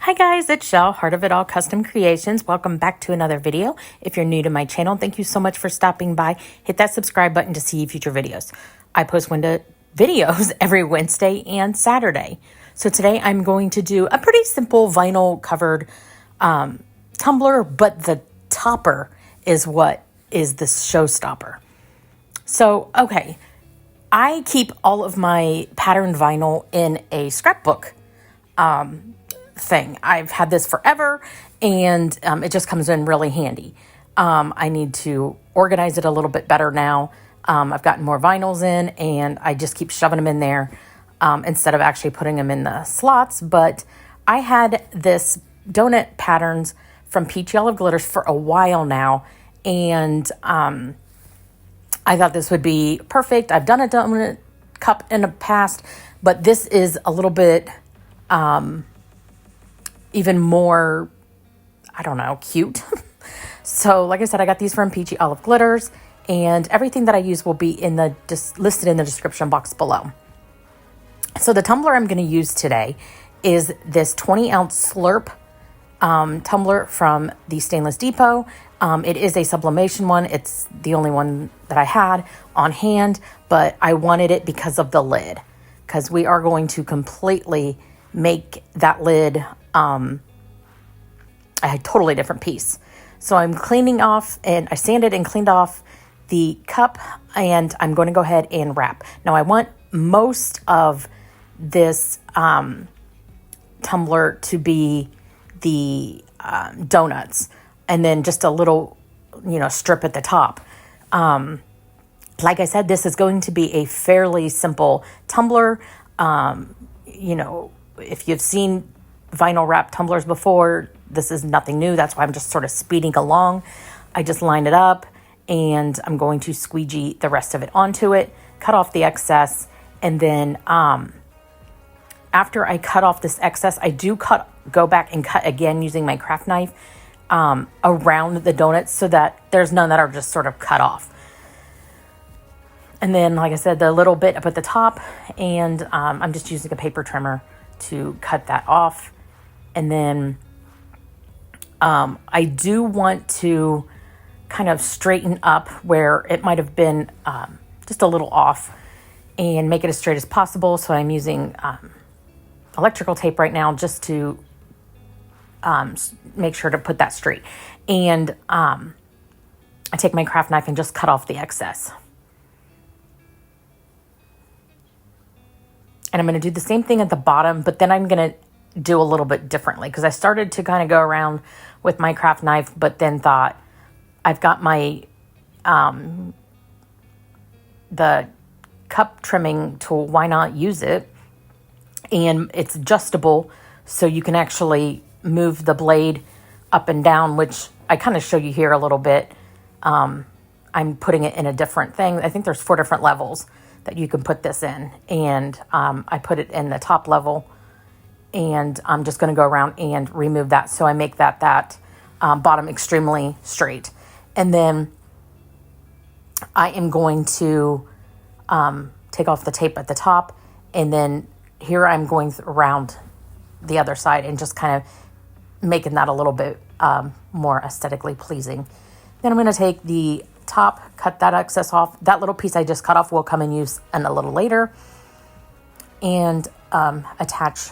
Hi guys, it's Shell, Heart of It All Custom Creations. Welcome back to another video. If you're new to my channel, thank you so much for stopping by. Hit that subscribe button to see future videos. I post videos every Wednesday and Saturday. So today I'm going to do a pretty simple vinyl covered tumbler, but the topper is what is the showstopper. So, okay, I keep all of my patterned vinyl in a scrapbook thing. I've had this forever and it just comes in really handy. I need to organize it a little bit better now. I've gotten more vinyls in and I just keep shoving them in there instead of actually putting them in the slots. But I had this donut patterns from Peachy Olive Glitters for a while now, and I thought this would be perfect. I've done a donut cup in the past, but this is a little bit even more, I don't know, cute. So like I said, I got these from Peachy Olive Glitters, and everything that I use will be listed in the description box below. So the tumbler I'm going to use today is this 20-ounce Slurp tumbler from the Stainless Depot. It is a sublimation one. It's the only one that I had on hand, but I wanted it because of the lid, because we are going to completely make that lid a totally different piece. So I'm cleaning off, and I sanded and cleaned off the cup, and I'm going to go ahead and wrap. Now I want most of this tumbler to be the donuts, and then just a little, strip at the top. Like I said, this is going to be a fairly simple tumbler. If you've seen vinyl wrap tumblers before, this is nothing new. That's why I'm just sort of speeding along. I just line it up, and I'm going to squeegee the rest of it onto it, cut off the excess, and then after I cut off this excess, I do go back and cut again using my craft knife around the donuts so that there's none that are just sort of cut off. And then, like I said, the little bit up at the top, and I'm just using a paper trimmer to cut that off. And then I do want to kind of straighten up where it might have been just a little off and make it as straight as possible. So I'm using electrical tape right now just to make sure to put that straight. And I take my craft knife and just cut off the excess. And I'm going to do the same thing at the bottom, but then I'm going to do a little bit differently, because I started to kind of go around with my craft knife, but then thought, I've got my the cup trimming tool, why not use it? And it's adjustable, so you can actually move the blade up and down, which I kind of show you here a little bit. I'm putting it in a different thing. I think there's 4 different levels that you can put this in, and I put it in the top level, and I'm just going to go around and remove that, so I make that bottom extremely straight. And then I am going to take off the tape at the top, and then here I'm going around the other side and just kind of making that a little bit more aesthetically pleasing. Then I'm going to take the top, cut that excess off. That little piece I just cut off will come in use a little later, and attach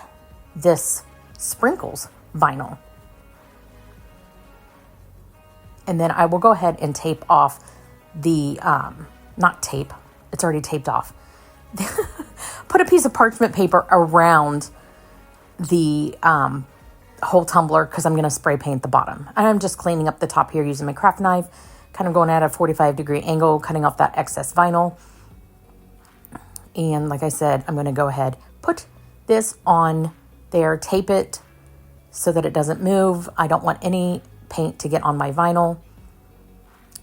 this sprinkles vinyl. And then I will go ahead and tape off the, not tape, it's already taped off. Put a piece of parchment paper around the whole tumbler, because I'm going to spray paint the bottom. And I'm just cleaning up the top here using my craft knife, kind of going at a 45-degree angle, cutting off that excess vinyl. And like I said, I'm going to go ahead, put this on there, tape it so that it doesn't move. I don't want any paint to get on my vinyl.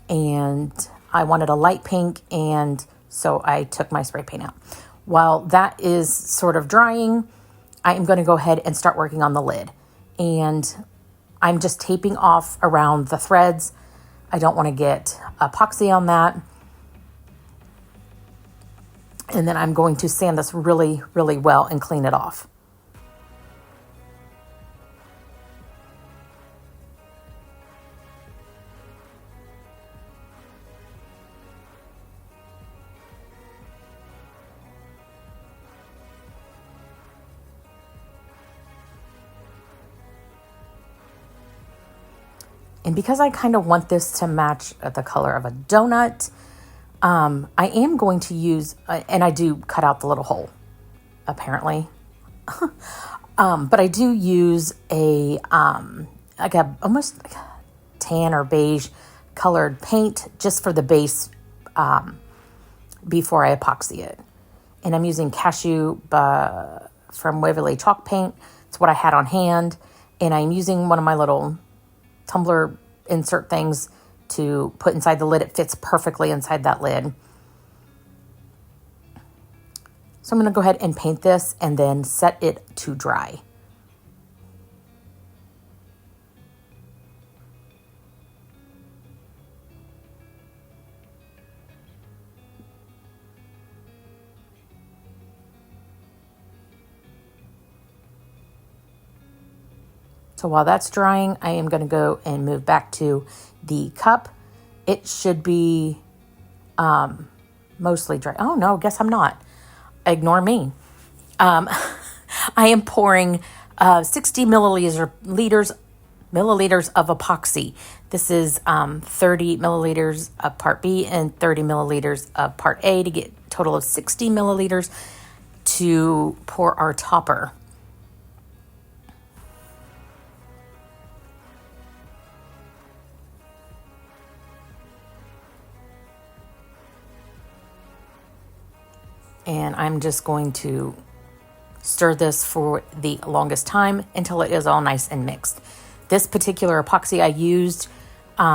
And I wanted a light pink, and so I took my spray paint out. While that is sort of drying, I am going to go ahead and start working on the lid. And I'm just taping off around the threads. I don't want to get epoxy on that. And then I'm going to sand this really, really well and clean it off. And because I kind of want this to match the color of a donut, I am going to use, and I do cut out the little hole, apparently. But I do use a, like a, almost like a tan or beige colored paint just for the base, before I epoxy it. And I'm using Cashew from Waverly Chalk Paint. It's what I had on hand. And I'm using one of my little tumbler insert things to put inside the lid. It fits perfectly inside that lid. So I'm going to go ahead and paint this and then set it to dry. So while that's drying, I am going to go and move back to the cup. It should be mostly dry. Oh no, guess I'm not. Ignore me. I am pouring 60 milliliters of epoxy. This is 30 milliliters of part B and 30 milliliters of part A to get a total of 60 milliliters to pour our topper. And I'm just going to stir this for the longest time until it is all nice and mixed. This particular epoxy I used,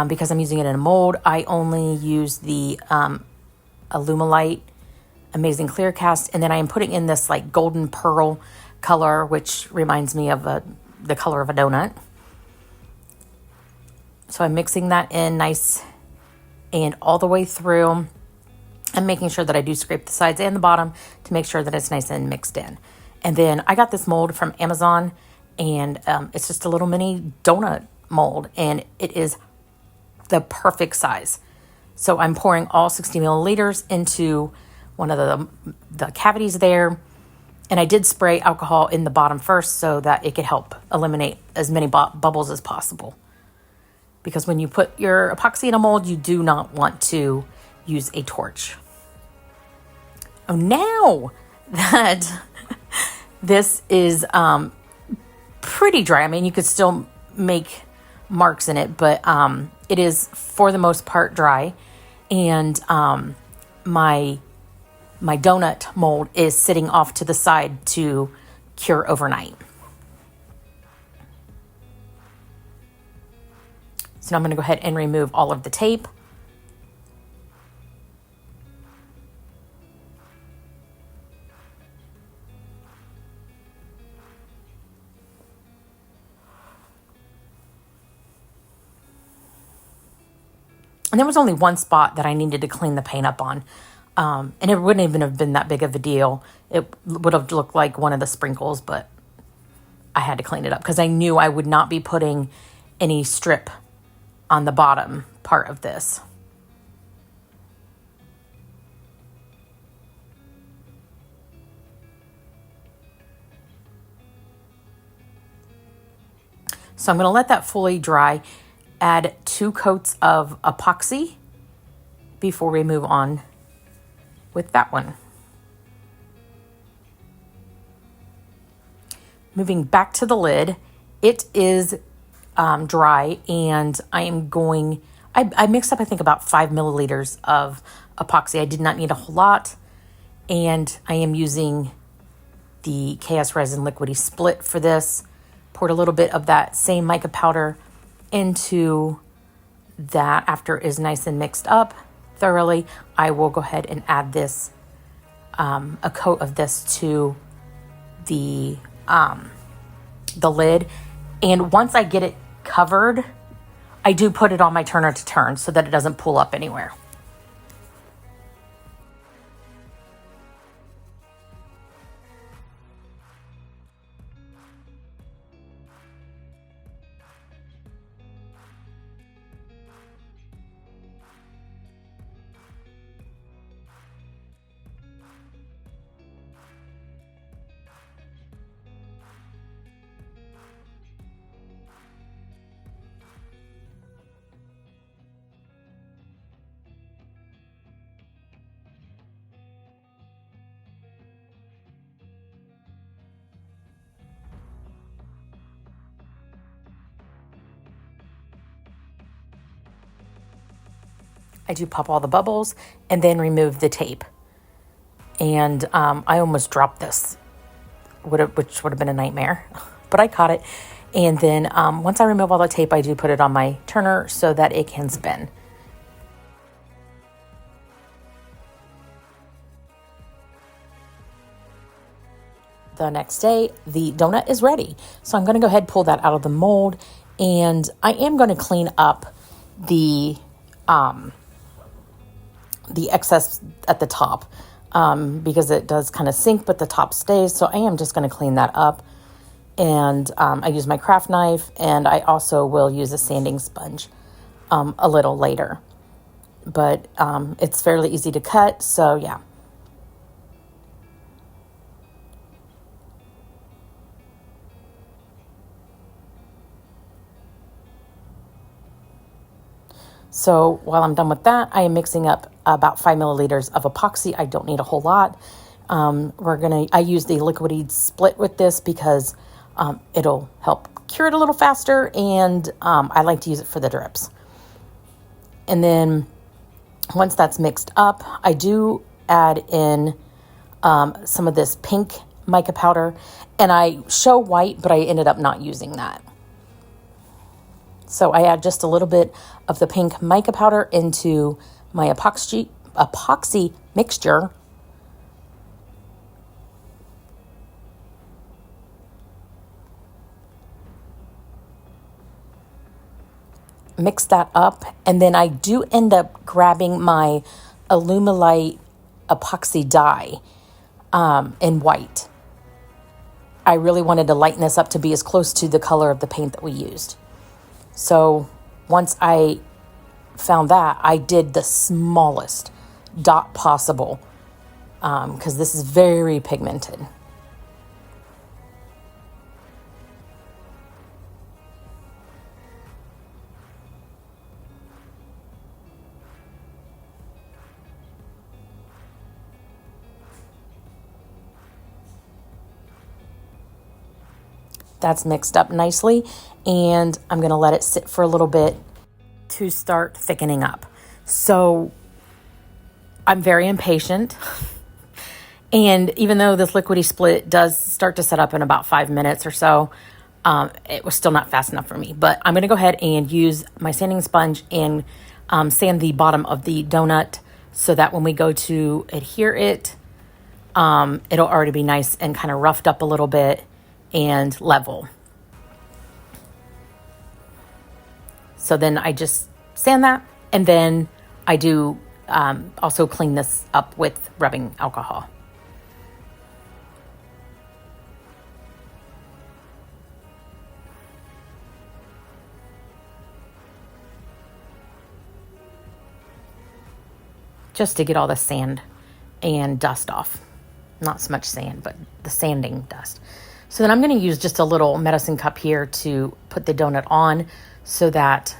because I'm using it in a mold, I only used the alimalite Amazing Clear Cast, and then I am putting in this like golden pearl color, which reminds me of the color of a donut. So I'm mixing that in nice and all the way through. I'm making sure that I do scrape the sides and the bottom to make sure that it's nice and mixed in. And then I got this mold from Amazon, and it's just a little mini donut mold, and it is the perfect size. So I'm pouring all 60 milliliters into one of the cavities there. And I did spray alcohol in the bottom first so that it could help eliminate as many bubbles as possible. Because when you put your epoxy in a mold, you do not want to use a torch. Oh, now that this is pretty dry, I mean, you could still make marks in it, but it is for the most part dry. And my donut mold is sitting off to the side to cure overnight. So now I'm going to go ahead and remove all of the tape. And there was only one spot that I needed to clean the paint up on. And it wouldn't even have been that big of a deal. It would have looked like one of the sprinkles, but I had to clean it up because I knew I would not be putting any strip on the bottom part of this. So I'm going to let that fully dry. Add 2 coats of epoxy before we move on with that one. Moving back to the lid, it is dry, and I mixed up, I think, about 5 milliliters of epoxy. I did not need a whole lot, and I am using the KS Resin Liquidy Split for this. Poured a little bit of that same mica powder into that. After it is nice and mixed up thoroughly, I will go ahead and add this, a coat of this to the lid. And once I get it covered, I do put it on my turner to turn so that it doesn't pull up anywhere. I do pop all the bubbles and then remove the tape. And I almost dropped this, which would have been a nightmare, but I caught it. And then once I remove all the tape, I do put it on my turner so that it can spin. The next day, the donut is ready. So I'm going to go ahead and pull that out of the mold, and I am going to clean up the excess at the top because it does kind of sink, but the top stays. So I am just going to clean that up, and I use my craft knife, and I also will use a sanding sponge a little later. But it's fairly easy to cut, so yeah. So while I'm done with that, I am mixing up about 5 milliliters of epoxy. I don't need a whole lot. I use the liquidy split with this because it'll help cure it a little faster, and I like to use it for the drips. And then once that's mixed up, I do add in some of this pink mica powder, and I show white, but I ended up not using that. So I add just a little bit of the pink mica powder into my epoxy mixture. Mix that up, and then I do end up grabbing my alimalite epoxy dye in white. I really wanted to lighten this up to be as close to the color of the paint that we used. So once I found that, I did the smallest dot possible because this is very pigmented. That's mixed up nicely, and I'm going to let it sit for a little bit to start thickening up. So I'm very impatient, and even though this liquidy split does start to set up in about 5 minutes or so, it was still not fast enough for me. But I'm going to go ahead and use my sanding sponge and sand the bottom of the donut so that when we go to adhere it, it'll already be nice and kind of roughed up a little bit and level. So then I just sand that, and then I do also clean this up with rubbing alcohol. Just to get all the sand and dust off. Not so much sand, but the sanding dust. So then I'm going to use just a little medicine cup here to put the donut on so that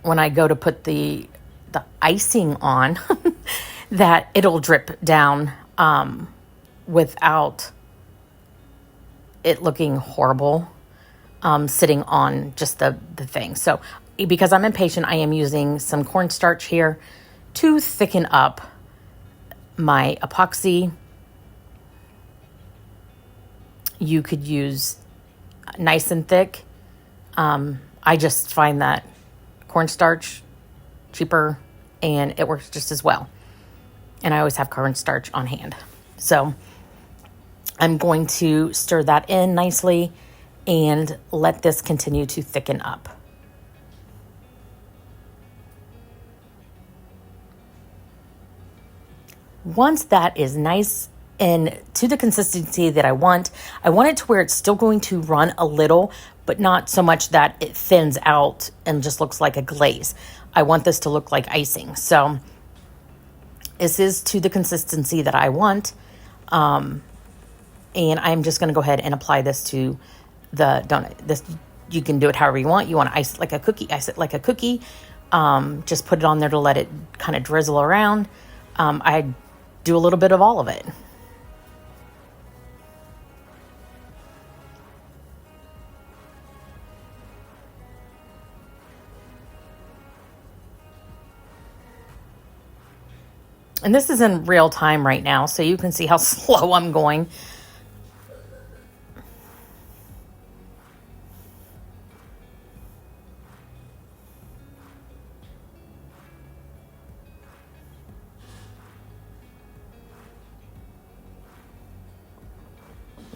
when I go to put the icing on, that it'll drip down without it looking horrible sitting on just the thing. So because I'm impatient, I am using some cornstarch here to thicken up my epoxy. You could use nice and thick. I just find that cornstarch cheaper, and it works just as well. And I always have cornstarch on hand. So I'm going to stir that in nicely and let this continue to thicken up. Once that is nice and to the consistency that I want it to where it's still going to run a little, but not so much that it thins out and just looks like a glaze. I want this to look like icing. So this is to the consistency that I want. And I'm just going to go ahead and apply this to the donut. You can do it however you want. You want to ice it like a cookie, ice it like a cookie. Just put it on there to let it kind of drizzle around. I do a little bit of all of it. And this is in real time right now, so you can see how slow I'm going.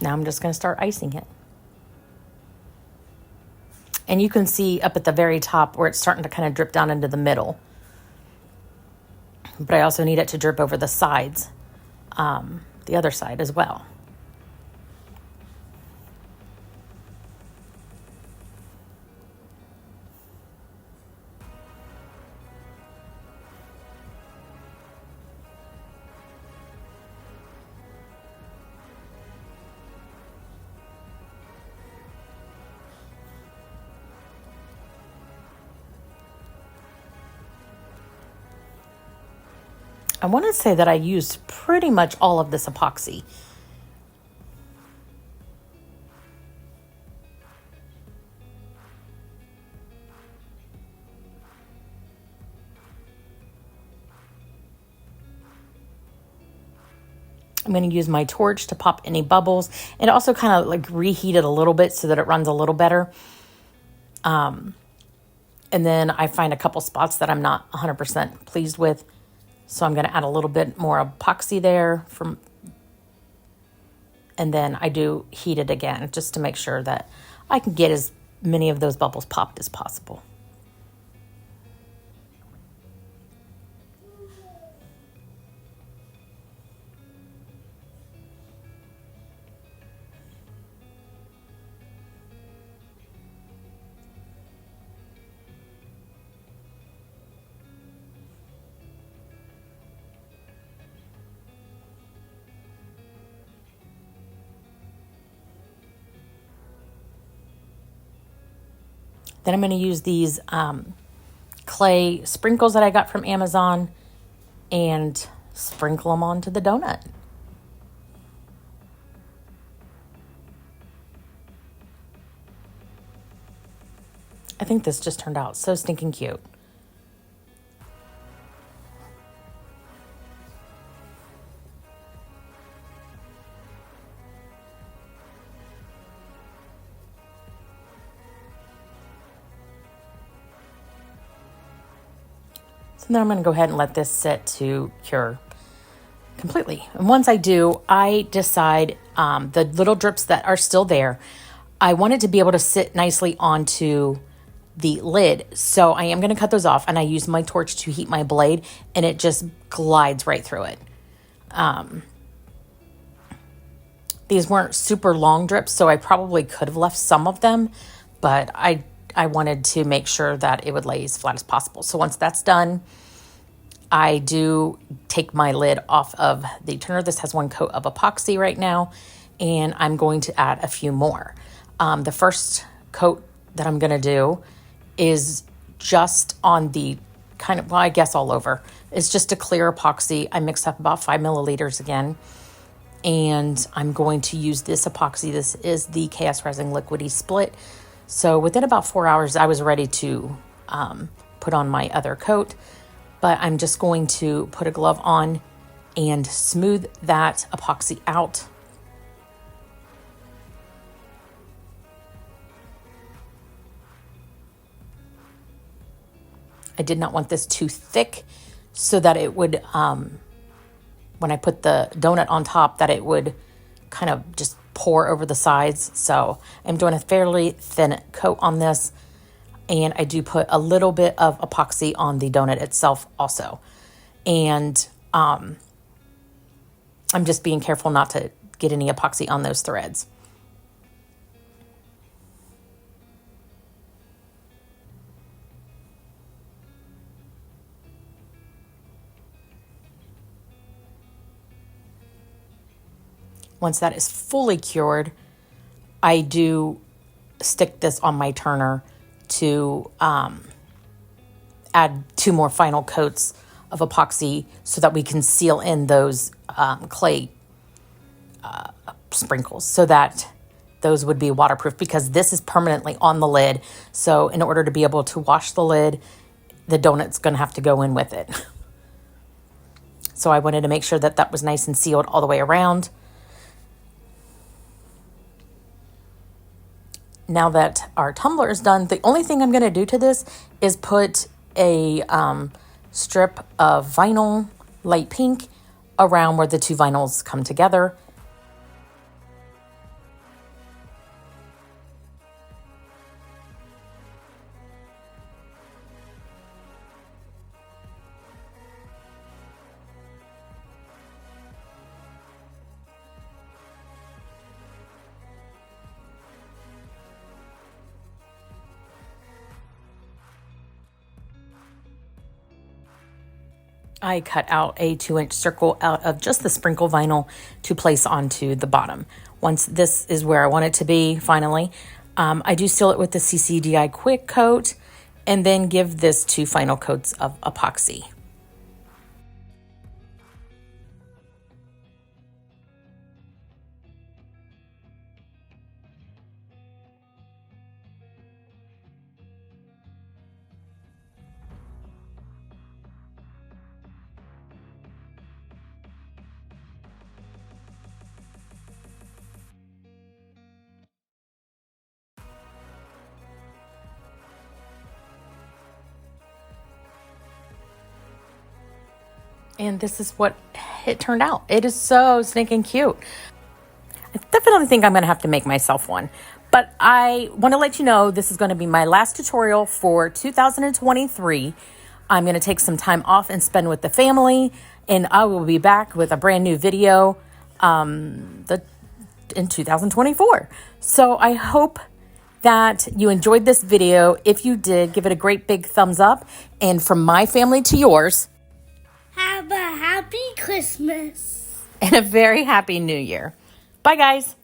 Now I'm just going to start icing it. And you can see up at the very top where it's starting to kind of drip down into the middle. But I also need it to drip over the sides, the other side as well. I want to say that I used pretty much all of this epoxy. I'm going to use my torch to pop any bubbles. It also kind of like reheat it a little bit so that it runs a little better. And then I find a couple spots that I'm not 100% pleased with. So I'm going to add a little bit more epoxy there and then I do heat it again just to make sure that I can get as many of those bubbles popped as possible. Then I'm going to use these clay sprinkles that I got from Amazon and sprinkle them onto the donut. I think this just turned out so stinking cute. So then I'm going to go ahead and let this sit to cure completely. And once I do, I decide the little drips that are still there, I want it to be able to sit nicely onto the lid. So I am going to cut those off and I use my torch to heat my blade and it just glides right through it. These weren't super long drips, so I probably could have left some of them, but I wanted to make sure that it would lay as flat as possible. So once that's done, I do take my lid off of the turner. This has one coat of epoxy right now, and I'm going to add a few more. The first coat that I'm going to do is just on the kind of, well, I guess all over. It's just a clear epoxy. I mixed up about 5 milliliters again, and I'm going to use this epoxy. This is the KS Resin Liquidy Split. So within about 4 hours, I was ready to put on my other coat, but I'm just going to put a glove on and smooth that epoxy out. I did not want this too thick so that it would, when I put the donut on top, that it would kind of just pour over the sides. So I'm doing a fairly thin coat on this, and I do put a little bit of epoxy on the donut itself also. And I'm just being careful not to get any epoxy on those threads. Once that is fully cured, I do stick this on my turner to add 2 more final coats of epoxy so that we can seal in those clay sprinkles so that those would be waterproof, because this is permanently on the lid. So in order to be able to wash the lid, the donut's going to have to go in with it. So I wanted to make sure that that was nice and sealed all the way around. Now that our tumbler is done, the only thing I'm going to do to this is put a strip of vinyl, light pink, around where the two vinyls come together. I cut out a 2-inch circle out of just the sprinkle vinyl to place onto the bottom. Once this is where I want it to be, finally, I do seal it with the CCDI Quick Coat and then give this 2 final coats of epoxy. And this is what it turned out. It is so stinking cute. I definitely think I'm going to have to make myself one. But I want to let you know this is going to be my last tutorial for 2023. I'm going to take some time off and spend with the family. And I will be back with a brand new video in 2024. So I hope that you enjoyed this video. If you did, give it a great big thumbs up. And from my family to yours, have a happy Christmas. and a very happy New Year. Bye, guys.